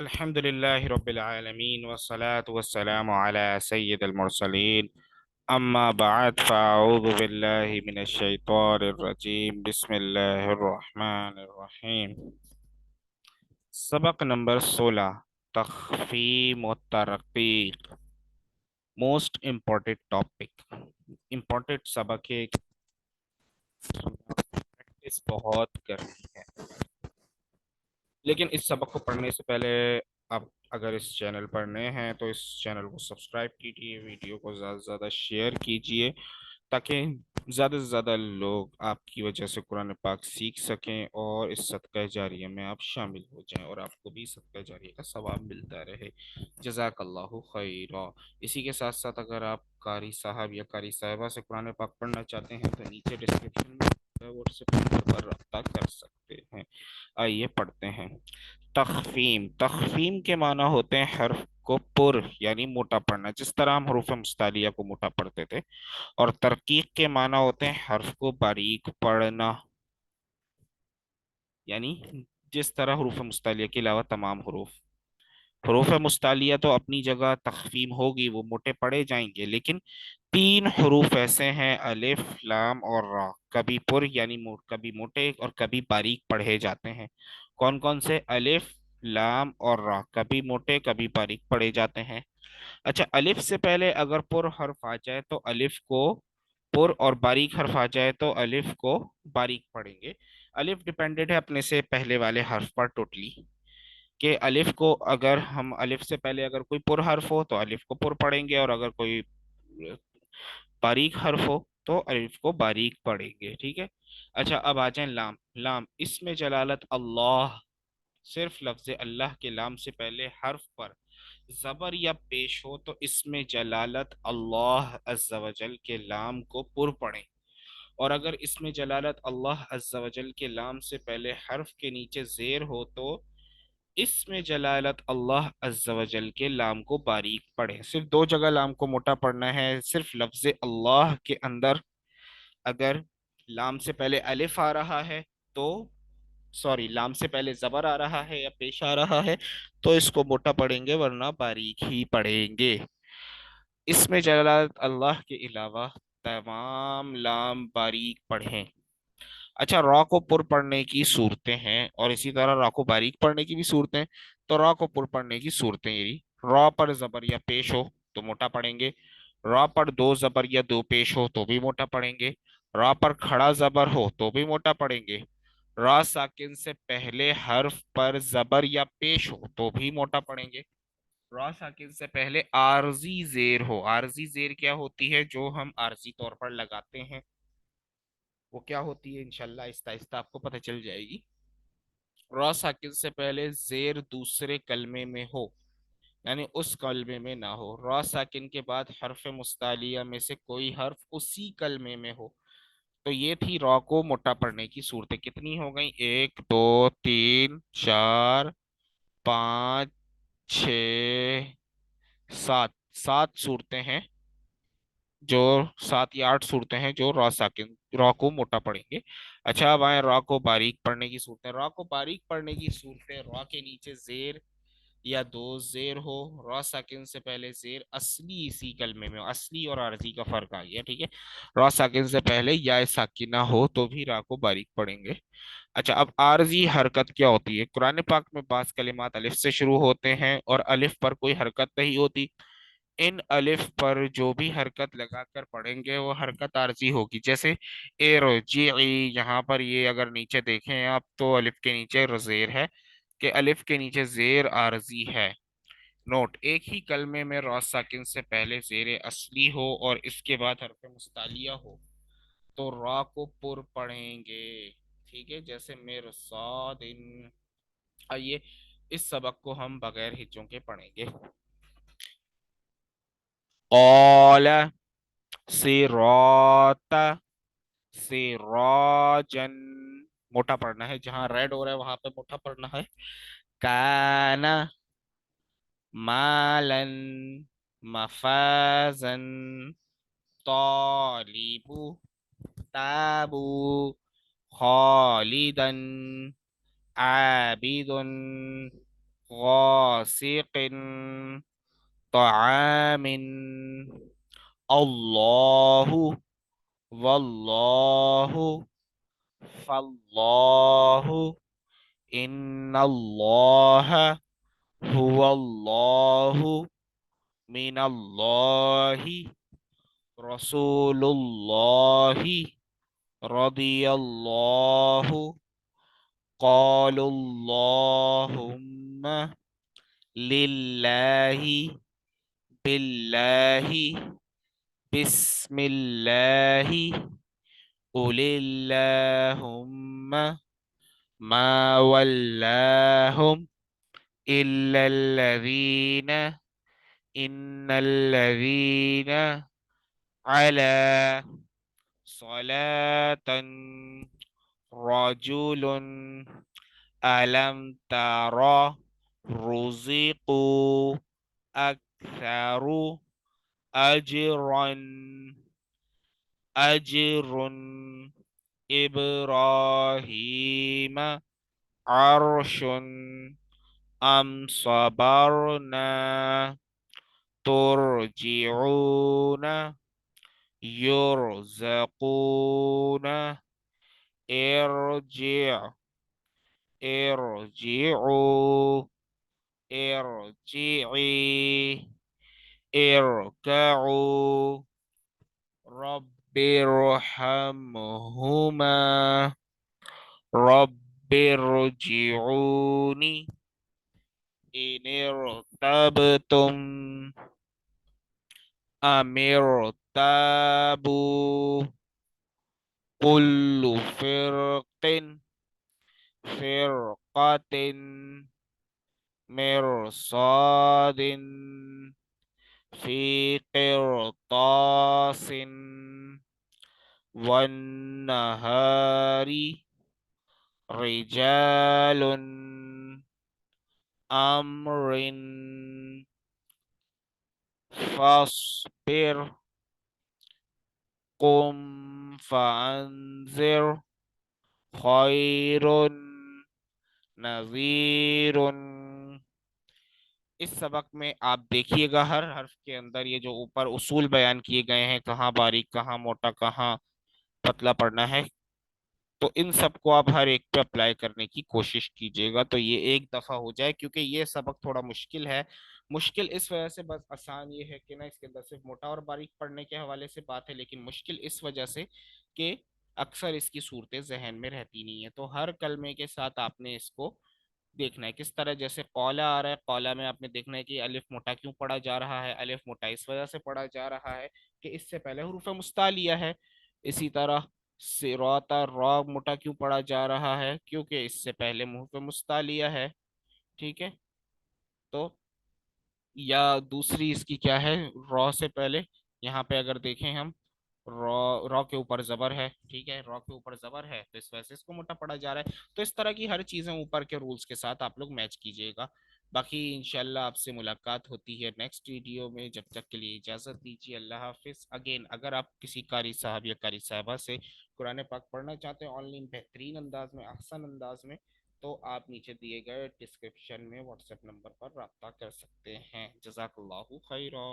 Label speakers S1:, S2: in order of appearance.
S1: الحمد لله رب العالمين والصلاة والسلام على سيد المرسلين أما بعد فأعوذ بالله من الشيطان الرجيم بسم الله الرحمن الرحيم सबक नंबर 16 तख्फीम व तरकीक मोस्ट इम्पोर्टेंट टॉपिक इम्पोर्टेंट सबक है प्रैक्टिस बहुत करनी है। लेकिन इस सबक को पढ़ने से पहले आप अगर इस चैनल पर नए हैं तो इस चैनल को सब्सक्राइब कीजिए, वीडियो को ज़्यादा से ज़्यादा शेयर कीजिए ताकि ज़्यादा से ज़्यादा लोग आपकी वजह से कुरान पाक सीख सकें और इस सदका जारिया में आप शामिल हो जाएं और आपको भी सदका जारिया का सवाब मिलता रहे। जज़ाकल्लाहु खैरा। इसी के साथ साथ अगर आप कारी साहब या कारी साहिबा से कुरान पाक पढ़ना चाहते हैं तो नीचे डिस्क्रिप्शन में व्हाट्सएप नंबर पर रब्ता कर सकते हैं। आइए पढ़ते हैं। तख्फीम तख्फीम के माना होते हैं हर्फ को पुर यानी मोटा पढ़ना, जिस तरह हम हरूफ मुस्तालिया को मोटा पढ़ते थे। और तरकीक के माना होते हैं हर्फ को बारीक पढ़ना, यानी जिस तरह हरूफ मुस्तालिया के अलावा तमाम हरूफ मुस्तालिया तो अपनी जगह तख्फीम होगी, वो मोटे पढ़े जाएंगे, लेकिन तीन हरूफ ऐसे हैं अलिफ लाम और रा, कभी पुर यानी कभी मोटे और कभी बारीक पढ़े जाते हैं। कौन कौन से? अलिफ लाम और रा कभी मोटे कभी बारीक पढ़े जाते हैं। अच्छा, अलिफ से पहले अगर पुर हर्फ आ जाए तो अलिफ को पुर, और बारीक हर्फ आ जाए तो अलिफ को बारीक पढ़ेंगे। अलिफ डिपेंडेंट है अपने से पहले वाले हर्फ पर टोटली, कि अलिफ को अगर हम अलिफ से पहले अगर कोई पुर हर्फ हो तो अलिफ को पुर पढ़ेंगे, और अगर कोई बारीक हर्फ हो तो अलिफ को बारीक पढ़ेंगे। ठीक है। अच्छा, अब आ जाए लाम। लाम इसमें जलालत अल्लाह, सिर्फ लफ्ज अल्लाह के लाम से पहले हर्फ पर जबर या पेश हो तो इसमें जलालत अल्लाह अज़्ज़ा वजल के लाम को पुर पढ़ें। और अगर इसमें जलालत अल्लाह अज़्ज़ा वजल के लाम से पहले हर्फ के नीचे जेर हो तो इसमें जलालत अल्लाह अज़्ज़ा वजल के लाम को बारीक पढ़ें। सिर्फ दो जगह लाम को मोटा पढ़ना है, सिर्फ लफ्ज अल्लाह के अंदर। अगर लाम से पहले अलिफ आ रहा है तो, सॉरी, लाम से पहले जबर आ रहा है या पेश आ रहा है तो इसको मोटा पढ़ेंगे, वरना बारीक ही पढ़ेंगे। इसमें जलालत अल्लाह के अलावा तमाम लाम बारीक पढ़ें। अच्छा, रॉ को पुर पढ़ने की सूरतें हैं और इसी तरह रॉ को बारीक पढ़ने की भी सूरतें। तो रॉ को पुर पढ़ने की सूरतें यही: रॉ पर जबर या पेश हो तो मोटा पढ़ेंगे। रॉ पर दो जबर या दो पेश हो तो भी मोटा पढ़ेंगे। रॉ पर खड़ा जबर हो तो भी मोटा पढ़ेंगे। रॉ साकिन से पहले हर्फ पर जबर या पेश हो तो भी मोटा पढ़ेंगे। रॉ साकिन से पहले आरजी जेर हो, आरजी जेर क्या होती है जो हम आरजी तौर पर लगाते हैं, वो क्या होती है इंशाल्लाह आहिस्ता आहिस्ता आपको पता चल जाएगी। रॉ साकिन से पहले जेर दूसरे कलमे में हो, यानी उस कलमे में ना हो। रॉ साकिन के बाद हर्फ मुस्तालिया में से कोई हर्फ उसी कलमे में हो। तो ये थी रॉ को मोटा पढ़ने की सूरतें। कितनी हो गई? एक, दो, तीन, चार, पाँच, छ, सात। सात सूरतें हैं जो, सात या आठ सूरतें हैं जो रॉ साकिन रॉ को मोटा पढ़ेंगे। अच्छा, अब आए रॉ को बारीक पढ़ने की सूरतें। रॉ को बारीक पढ़ने की सूरतें: रॉ के नीचे जेर या दो जेर हो, रॉ साकिन से पहले जेर असली इसी कलमे में हो। असली और आरजी का फर्क आ गया, ठीक है। रॉ साकिन से पहले या साकिना हो तो भी रॉ को बारीक पढ़ेंगे। अच्छा, अब आरजी हरकत क्या होती है? कुरान पाक में बास कलिमात अलिफ से शुरू होते हैं और अलिफ पर कोई हरकत नहीं होती। इन अलिफ पर जो भी हरकत लगाकर पढ़ेंगे वो हरकत आरजी होगी। जैसे एरजी, यहाँ पर ये अगर नीचे देखें आप तो अलिफ के नीचे जेर है, कि अलिफ के नीचे जेर आरजी है। नोट: एक ही कलमे में रॉ साकिन से पहले जेर असली हो और इसके बाद हरफ मुस्तालिया हो तो रॉ को पुर पढ़ेंगे। ठीक है, जैसे मेरे सादिन। आइए इस सबक को हम बगैर हिज्जों के पढ़ेंगे। औला, सिराता, सिराजन। मोटा पढ़ना है, जहां रेड हो रहा है वहां पे मोटा पढ़ना है। काना, मालन, मफाजन, तालिबु, ताबू, खालिदन, आबिदुन, غاسق طعام اللہ واللہ فاللہ ان اللہ هو اللہ من اللہ رسول اللہ رضی اللہ قالوا اللہم للہ باللہ بسم اللہ قل اللہم ما ولاہم إلا الذين إن الذين على صلاة رجل ألم ترى رزقوا أكثر أجرا أجر إبراهيم عرش أم صبرنا ترجعون يرزقون ارجع ارجعوا ارجعي اركعوا رب ارحمهما رب ارجعوني إن ارتبتم أم ارتابوا كل فرقة مرصاد في قرطاس والنهار رجال أمر فاصبر قم فأنذر خير نذیر۔ اس سبق میں آپ دیکھیے گا ہر حرف کے اندر یہ جو اوپر اصول بیان کیے گئے ہیں، کہاں باریک کہاں موٹا کہاں پتلا پڑنا ہے، تو ان سب کو آپ ہر ایک پہ اپلائی کرنے کی کوشش کیجیے گا تو یہ ایک دفعہ ہو جائے، کیونکہ یہ سبق تھوڑا مشکل ہے۔ مشکل اس وجہ سے، بس آسان یہ ہے کہ نا اس کے اندر صرف موٹا اور باریک پڑھنے کے حوالے سے بات ہے، لیکن مشکل اس وجہ سے کہ اکثر اس کی صورتیں ذہن میں رہتی نہیں ہیں، تو ہر کلمے کے ساتھ آپ نے اس کو دیکھنا ہے کس طرح۔ جیسے قولا آ رہا ہے، قولا میں آپ نے دیکھنا ہے کہ الف موٹا کیوں پڑھا جا رہا ہے، الف موٹا اس وجہ سے پڑھا جا رہا ہے کہ اس سے پہلے حروف مستعلیہ ہے۔ اسی طرح سراتا را موٹا کیوں پڑھا جا رہا ہے، کیونکہ اس سے پہلے حروف مستعلیہ ہے، ٹھیک ہے۔ تو یا دوسری اس کی کیا ہے، را سے پہلے یہاں پہ اگر دیکھیں ہم، را کے اوپر زبر ہے، ٹھیک ہے، را کے اوپر زبر ہے تو اس وجہ سے اس کو موٹا پڑا جا رہا ہے۔ تو اس طرح کی ہر چیزیں اوپر کے رولز کے ساتھ آپ لوگ میچ کیجئے گا۔ باقی انشاءاللہ آپ سے ملاقات ہوتی ہے نیکسٹ ویڈیو میں، جب تک کے لیے اجازت دیجیے، اللہ حافظ۔ اگین اگر آپ کسی قاری صاحب یا قاری صاحبہ سے قرآن پاک پڑھنا چاہتے ہیں آن لائن بہترین انداز میں، احسن انداز میں، تو آپ نیچے دیے گئے ڈسکرپشن میں واٹس ایپ نمبر پر رابطہ کر سکتے ہیں۔ جزاک اللہ خیرہ۔